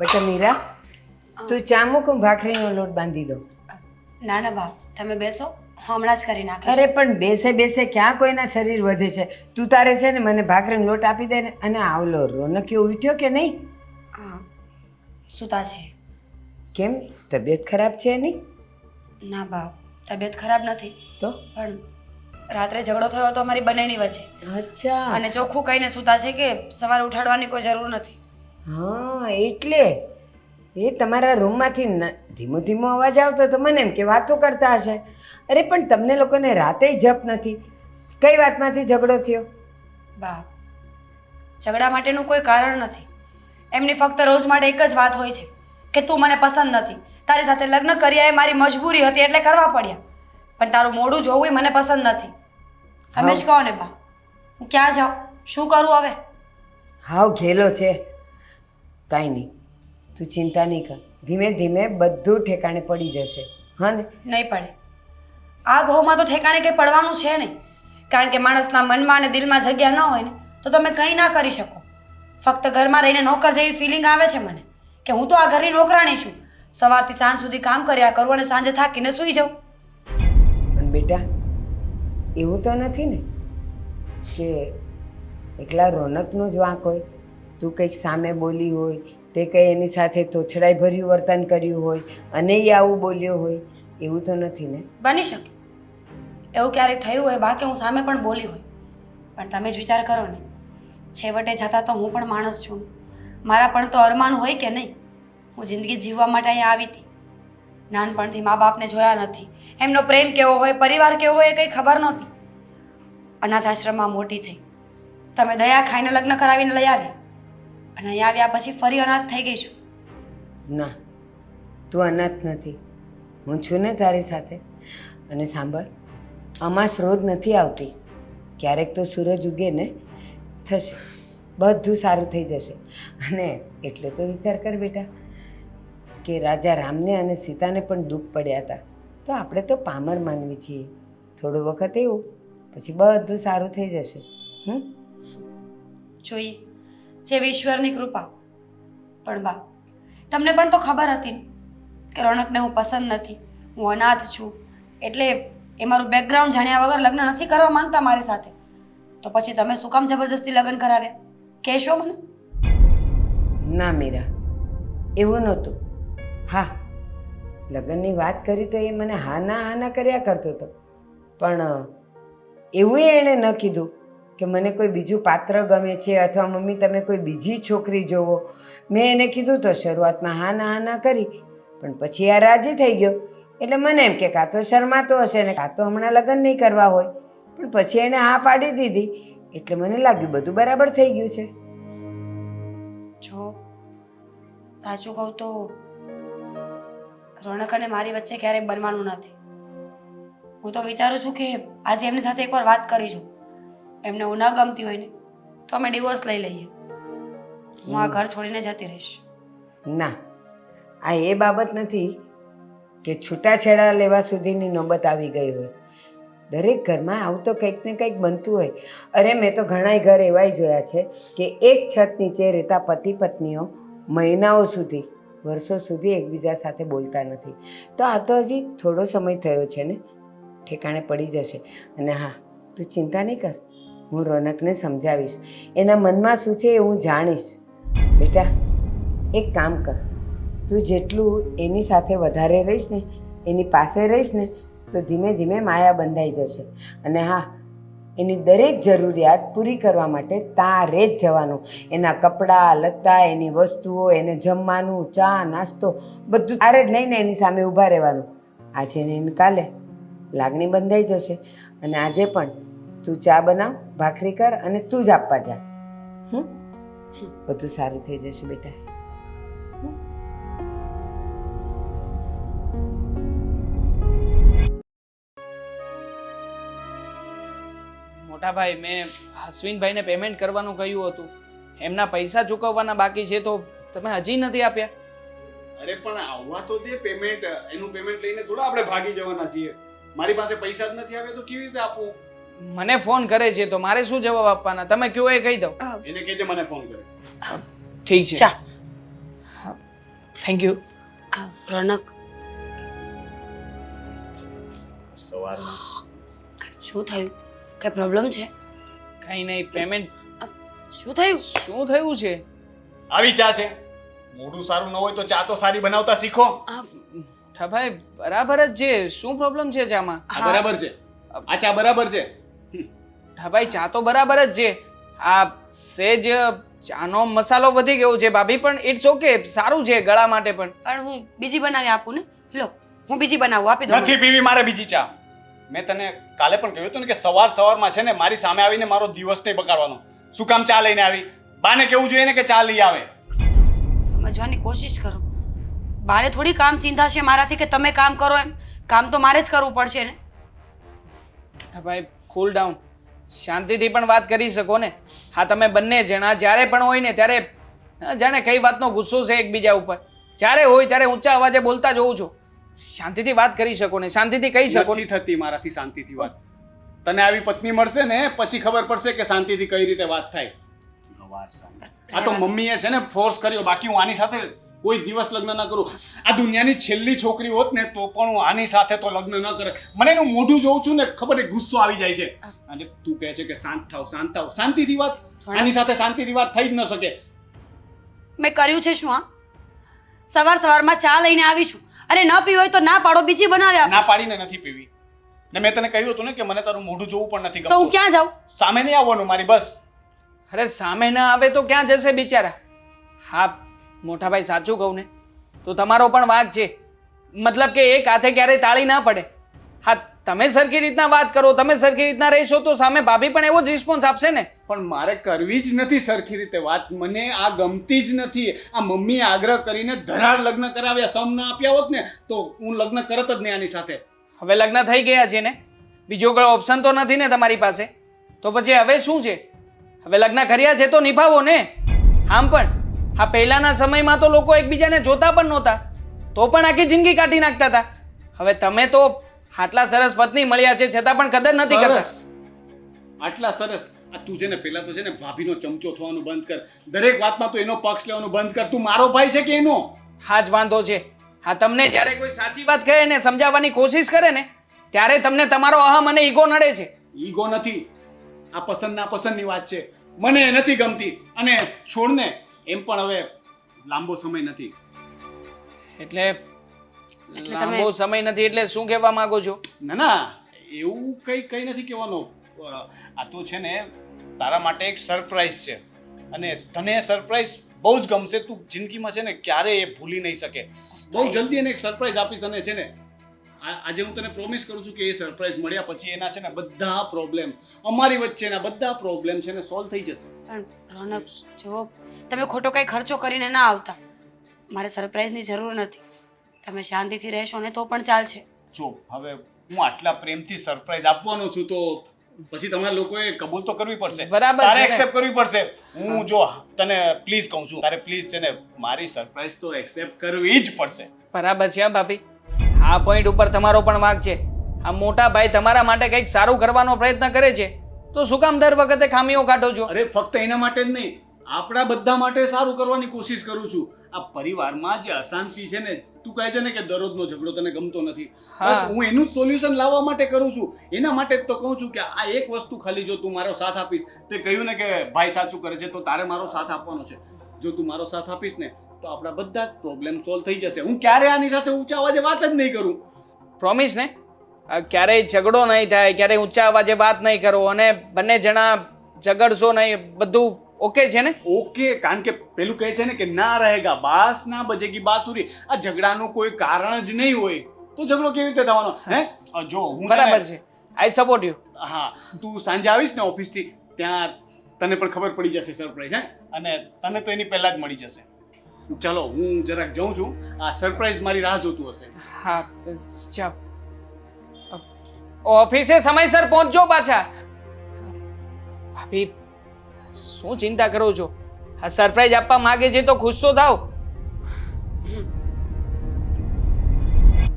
બેટા મીરા, તું ચા મૂક, હું ભાખરીનો લોટ બાંધી દઉં. ના ના બા, તમે બેસો, હમણાં જ કરી નાખીશ. અરે પણ બેસે બેસે ક્યાં કોઈના શરીર વધે છે? તું તારે છે ને મને ભાખરીનો લોટ આપી દે ને. અને આવલો રોનકયો ઉઠ્યો કે નહીં? હા, સૂતા છે. કેમ, તબિયત ખરાબ છે એની? ના બા, તબિયત ખરાબ નથી, તો પણ રાત્રે ઝઘડો થયો હતો અમારી બંનેની વચ્ચે. અચ્છા, અને ચોખ્ખું કહીને સૂતા છે કે સવારે ઉઠાડવાની કોઈ જરૂર નથી. હા એટલે એ તમારા રૂમમાંથી ધીમો ધીમો અવાજ આવતો તો મને એમ કે વાતો કરતા હશે. અરે પણ તમને લોકોને રાતે જપ નથી. કઈ વાતમાંથી ઝઘડો થયો? બા, ઝઘડા માટેનું કોઈ કારણ નથી. એમની ફક્ત રોજ માટે એક જ વાત હોય છે કે તું મને પસંદ નથી. તારી સાથે લગ્ન કર્યા એ મારી મજબૂરી હતી એટલે કરવા પડ્યા, પણ તારું મોઢું જોવું એ મને પસંદ નથી. તમે જ કહો ને બા, હું ક્યાં જાઉં, શું કરું હવે? હાવ ઘેલો છે. કાંઈ નહીં, તું ચિંતા નહીં કર. ધીમે ધીમે બધું ઠેકાણે પડી જશે. હા ને? નહીં પડે. આ ભાવમાં તો ઠેકાણે કંઈ પડવાનું છે નહીં, કારણ કે માણસના મનમાં અને દિલમાં જગ્યા ન હોય ને તો તમે કંઈ ના કરી શકો. ફક્ત ઘરમાં રહીને નોકર જેવી ફિલિંગ આવે છે મને કે હું તો આ ઘરની નોકરાણી છું. સવારથી સાંજ સુધી કામ કર્યા કરું અને સાંજે થાકીને સૂઈ જાઉં. પણ બેટા એવું તો નથી ને કે એકલા રોનકનો જ વાંક હોય? તું કંઈક સામે બોલી હોય, તે કંઈ એની સાથે તોછડાઈ ભર્યું વર્તન કર્યું હોય અને એ આવું બોલ્યો હોય, એવું તો નથી ને? બની શકે એવું ક્યારેક થયું હોય બા કે હું સામે પણ બોલી હોય, પણ તમે જ વિચાર કરો ને, છેવટે જતાં તો હું પણ માણસ છું. મારા પણ તો અરમાન હોય કે નહીં? હું જિંદગી જીવવા માટે અહીંયા આવી હતી. નાનપણથી મા બાપને જોયા નથી, એમનો પ્રેમ કેવો હોય, પરિવાર કેવો હોય એ કંઈ ખબર નહોતી. અનાથ આશ્રમમાં મોટી થઈ, તમે દયા ખાઈને લગ્ન કરાવીને લઈ આવ્યા, અને અહીંયા આવ્યા પછી ફરી અનાથ થઈ ગઈ છું. ના, તું અનાથ નથી. હું છું ને તારી સાથે. અને સાંભળ, આમાં સ્રોત નથી આવતી. ક્યારેક તો સૂરજ ઉગે ને, થશે, બધું સારું થઈ જશે. અને એટલે તો વિચાર કર બેટા કે રાજા રામને અને સીતાને પણ દુઃખ પડ્યા હતા, તો આપણે તો પામર માનવી છીએ. થોડો વખત એવું, પછી બધું સારું થઈ જશે. જોઈએ જે ઈશ્વરની કૃપા. પણ બા, તમને પણ તો ખબર હતી ને કે રોનકને હું પસંદ નથી, હું અનાથ છું, એટલે એ મારું બેકગ્રાઉન્ડ જાણ્યા વગર લગ્ન નથી કરવા માંગતા મારી સાથે. તો પછી તમે શું કામ જબરજસ્તી લગ્ન કરાવ્યા? કહેશો મને? ના મીરા, એવું નહોતું. હા, લગ્નની વાત કરી તો એ મને હા ના કર્યા કરતો હતો, પણ એવું એણે ન કીધું કે મને કોઈ બીજું પાત્ર ગમે છે અથવા મમ્મી તમે કોઈ બીજી છોકરી જોવો. મેં એને કીધું તો શરૂઆતમાં હા ના કરી, પણ પછી આ રાજી થઈ ગયો. એટલે મને એમ કે કાં તો શરમાતો હશે ને કાં તો હમણાં લગ્ન નહીં કરવા હોય. પણ પછી એણે હા પાડી દીધી, એટલે મને લાગ્યું બધું બરાબર થઈ ગયું છે. જો સાચું કહું તો રોનક અને મારી વચ્ચે ક્યારેય બનવાનું નથી. હું તો વિચારું છું કે આજે એમની સાથે એકવાર વાત કરીશું. એમને હું ન ગમતી હોય ને તો અમે ડિવોર્સ લઈ લઈએ. હું આ ઘર છોડીને જતી રહીશ. ના, આ એ બાબત નથી કે છૂટાછેડા લેવા સુધીની નોબત આવી ગઈ હોય. દરેક ઘરમાં આવું તો કંઈક ને કંઈક બનતું હોય. અરે મેં તો ઘણાય ઘર એવાય જોયા છે કે એક છત નીચે રહેતા પતિ પત્નીઓ મહિનાઓ સુધી, વર્ષો સુધી એકબીજા સાથે બોલતા નથી. તો આ તો હજી થોડો સમય થયો છે ને, ઠેકાણે પડી જશે. અને હા, તું ચિંતા નહીં કર, હું રોનકને સમજાવીશ. એના મનમાં શું છે એ હું જાણીશ. બેટા એક કામ કર, તું જેટલું એની સાથે વધારે રહીશ ને, એની પાસે રહીશ ને, તો ધીમે ધીમે માયા બંધાઈ જશે. અને હા, એની દરેક જરૂરિયાત પૂરી કરવા માટે તારે જ જવાનું. એના કપડાં લત્તા, એની વસ્તુઓ, એને જમવાનું, ચા નાસ્તો બધું તારે જ લઈને એની સામે ઊભા રહેવાનું. આજે ને કાલે લાગણી બંધાઈ જશે. અને આજે પણ તું ચા બનાવ, ભાખરી કર અને તું જ આપવા જા. બધું સારું થઈ જશે બેટા. મોટા ભાઈ, મેં અશ્વિનભાઈને પેમેન્ટ કરવાનું કહ્યું હતું. એમના પૈસા ચૂકવવાના બાકી છે, તો તમે હજી નથી આપ્યા. અરે પણ આવવા તો દે પેમેન્ટ. એનું પેમેન્ટ લઈને થોડા આપણે ભાગી જવાના છીએ. મારી પાસે પૈસા જ નથી આવ્યા તો કેવી રીતે આપું? મને ફોન કરે છે તો મારે શું જવાબ આપવાના? તમે કયો એ કહી દો. એને કહેજે મને ફોન કરે. ઠીક છે. ચા થેન્ક યુ. રોનક, સવારમાં શું થયું? કઈ પ્રોબ્લેમ છે? કંઈ નહીં, પેમેન્ટ. શું થયું? શું થયું છે? આવી ચા છે. મોઢું સારું ન હોય તો ચા તો સારી બનાવતા શીખો. મોટાભાઈ બરાબર જ છે. શું પ્રોબ્લેમ છે ચામાં? આ બરાબર છે. આ ચા બરાબર છે. મોટાભાઈ ચા તો બરાબર જ છે. આ સેજ ચાનો મસાલો વધી ગયો છે ભાભી, પણ ઇટ્સ ઓકે, સારું છે ગળા માટે પણ. પણ હું બીજી બનાવી આપું ને? લો, હું બીજી બનાવું, આપી દઉં. નથી પીવી મારે બીજી ચા. મેં તને કાલે પણ કહ્યું હતું ને કે સવારમાં છે ને મારી સામે આવીને મારો દિવસ નહીં બગાડવાનો. શું કામ ચા લઈને આવી? બાને કેવું જોઈએ ને કે ચા લઈ આવે. સમજવાની કોશિશ કરો. બારે થોડી કામ ચિંતા છે મારાથી કે તમે કામ કરો એમ. કામ તો મારે જ કરવું પડશે ને. ભાઈ કૂલ ડાઉન, શાંતિથી પણ વાત કરી શકો ને. હા, તમે બંને જણા જ્યારે પણ હોય ને ત્યારે જાણે કઈ વાતનો ગુસ્સો છે એકબીજા ઉપર, જ્યારે હોય ત્યારે ઊંચા અવાજે બોલતા જોઉં છું. શાંતિથી વાત કરી શકો ને, શાંતિથી કહી શકો. નથી થતી મારાથી શાંતિથી વાત. તને આવી પત્ની મળશે ને પછી ખબર પડશે કે શાંતિથી કઈ રીતે વાત થાય. આ તો મમ્મીએ છે ને ફોર્સ કર્યો, બાકી હું આની સાથે કોઈ દિવસ લગ્ન ન કરું. આ દુનિયાની છેલ્લી છોકરી હોત ને તો પણ હું આની સાથે તો લગ્ન ન કરે. મને એનું મોઢું જોઉં છું ને ખબર એ ગુસ્સો આવી જાય છે. અને તું કહે છે કે શાંત થાવ, શાંત થાવ. શાંતિથી વાત, આની સાથે શાંતિથી વાત થઈ જ ન શકે. મેં કર્યું છે શું? હા, સવારમાં ચા લઈને આવી છું. અરે ન પીવી હોય તો ના પાડો, બીજી બનાવી આપો. ના પાડીને નથી પીવી. ને મેં તને કહ્યું હતું ને કે મને તારું મોઢું જોવું પણ નથી તો હું ગમતું. ક્યાં જાઉં? સામે નહીં આવવાનું મારી, બસ. અરે સામે ના આવે તો ક્યાં જશે બિચારા? હા મોટાભાઈ, સાચું કહું ને તો તમારો પણ વાંક છે. મતલબ કે એક હાથે ક્યારેય તાળી ના પડે. હા, તમે સરખી રીતના વાત કરો, તમે સરખી રીતના રહેશો તો સામે ભાભી પણ એવો જ રિસ્પોન્સ આપશે ને. પણ મારે કરવી જ નથી સરખી રીતે વાત. મને આ ગમતી જ નથી. આ મમ્મીએ આગ્રહ કરીને ધરાર લગ્ન કરાવ્યા, સમ ના આપ્યા હોત ને તો હું લગ્ન કરત જ નહીં આની સાથે. હવે લગ્ન થઈ ગયા છે ને, બીજો કોઈ ઓપ્શન તો નથી ને તમારી પાસે, તો પછી હવે શું છે? હવે લગ્ન કર્યા છે તો નિભાવો ને. આમ પણ હા, પહેલાના સમયમાં તો લોકો એકબીજાને જોતા પણ નહોતા તો પણ આખી જિંદગી કાઢી નાખતા હતા. હવે તમે તો આટલા સરસ પત્ની મળ્યા છે છતાં પણ કદર નથી કરતા. આટલા સરસ. આ તું છે ને પેલા તો છે ને ભાભીનો ચમચો થવાનું બંધ કર. દરેક વાતમાં તું એનો પક્ષ લેવાનું બંધ કર. તું મારો ભાઈ છે કે એનો? હા જ વાંધો છે. હા, તમને જ્યારે કોઈ સાચી વાત કહે ને સમજાવવાની કોશિશ કરે ને ત્યારે તમને તમારો અહમ અને ઈગો નડે છે. ઈગો નથી, આ પસંદ ના પસંદની વાત છે. મને એ નથી ગમતી. અને છોડને, એમ પણ હવે લાંબો સમય નથી. એટલે લાંબો સમય નથી એટલે શું કહેવા માંગો છો? ના, એવું કઈ નથી કહેવાનું. આ તો છે ને તારા માટે એક સરપ્રાઈઝ છે અને તને એ સરપ્રાઈઝ બહુ જ ગમશે. તું જિંદગીમાં છે ને ક્યારેય એ ભૂલી નહીં શકે. બહુ જલ્દી એને એક સરપ્રાઈઝ આપીશ. અને છે ને આજે હું તને પ્રોમિસ કરું છું કે એ સરપ્રાઈઝ મળ્યા પછી એના છે ને બધા પ્રોબ્લેમ, અમારી વચ્ચેના બધા પ્રોબ્લેમ છે ને સોલ્વ થઈ જશે. પણ રોનક, જો તમે ખોટો કઈ ખર્ચો કરીને ના આવતા. મારે સરપ્રાઈઝની જરૂર નથી. તમે શાંતિથી રહેશો ને તો પણ ચાલશે. જો હવે હું આટલા પ્રેમથી સરપ્રાઈઝ આપવાનો છું તો પછી તમારા લોકોએ કબૂલ તો કરવી પડશે. બરાબર તારે છે ને. એક્સેપ્ટ કરવી પડશે. હું જો તને પ્લીઝ કહું છું, તારે પ્લીઝ છે ને મારી સરપ્રાઈઝ તો એક્સેપ્ટ કરવી જ પડશે. બરાબર છે. હા ભાભી, આ પોઈન્ટ ઉપર તમારો પણ વાંક છે. આ મોટા ભાઈ તમારા માટે કંઈક સારું કરવાનો પ્રયત્ન કરે છે તો શું કામ દર વખતે ખામીઓ કાઢો છો? અરે ફક્ત એના માટે જ નહીં, આપણા બધા માટે સારું કરવાની કોશિશ કરું છું. આ પરિવારમાં જે અશાંતિ છે ને, તું કહે છે ને કે દરરોજનો ઝઘડો તને ગમતો નથી, બસ હું એનું જ સોલ્યુશન લાવવા માટે કરું છું. એના માટે જ તો કહું છું કે આ એક વસ્તુ ખાલી જો તું મારો સાથ આપીશ. તે કહ્યું ને કે ભાઈ સાચું કરે છે તો તારે મારો સાથ આપવાનો છે. જો તું મારો સાથ આપીશ ને તો આપણા બધા જ પ્રોબ્લેમ સોલ્વ થઈ જશે. હું ક્યારે આની સાથે ઊંચા અવાજે વાત જ નહીં કરું. પ્રોમિસ ને? ક્યારેય ઝઘડો નહીં થાય, ક્યારેય ઊંચા અવાજે વાત નહીં કરો અને બંને જણા ઝઘડશો નહીં, બધું ઓકે છે ને? ઓકે, કારણ કે પેલું કહે છે ને કે ના રહેગા બાસ ના બજેગી બાસુરી. આ ઝઘડાનું કોઈ કારણ જ નહીં હોય તો ઝઘડો કેવી રીતે થવાનો? હે, જો હું બરાબર છે, આઈ સપોર્ટ યુ. હા, તું સાંજે આવીશ ને ઓફિસથી, ત્યાં તને પણ ખબર પડી જશે સરપ્રાઈઝ. હે, અને તને તો એની પહેલા જ મળી જશે. ચલો હું જરાક જાઉં છું. આ સરપ્રાઈઝ મારી રાહ જોતું હશે. હા જાઓ, ઓફિસે સમયસર પહોંચજો પાછા. ભાભી શું ચિંતા કરો છો? આ સરપ્રાઈઝ આપવા માંગે છે તો ખુશ તો થાવ.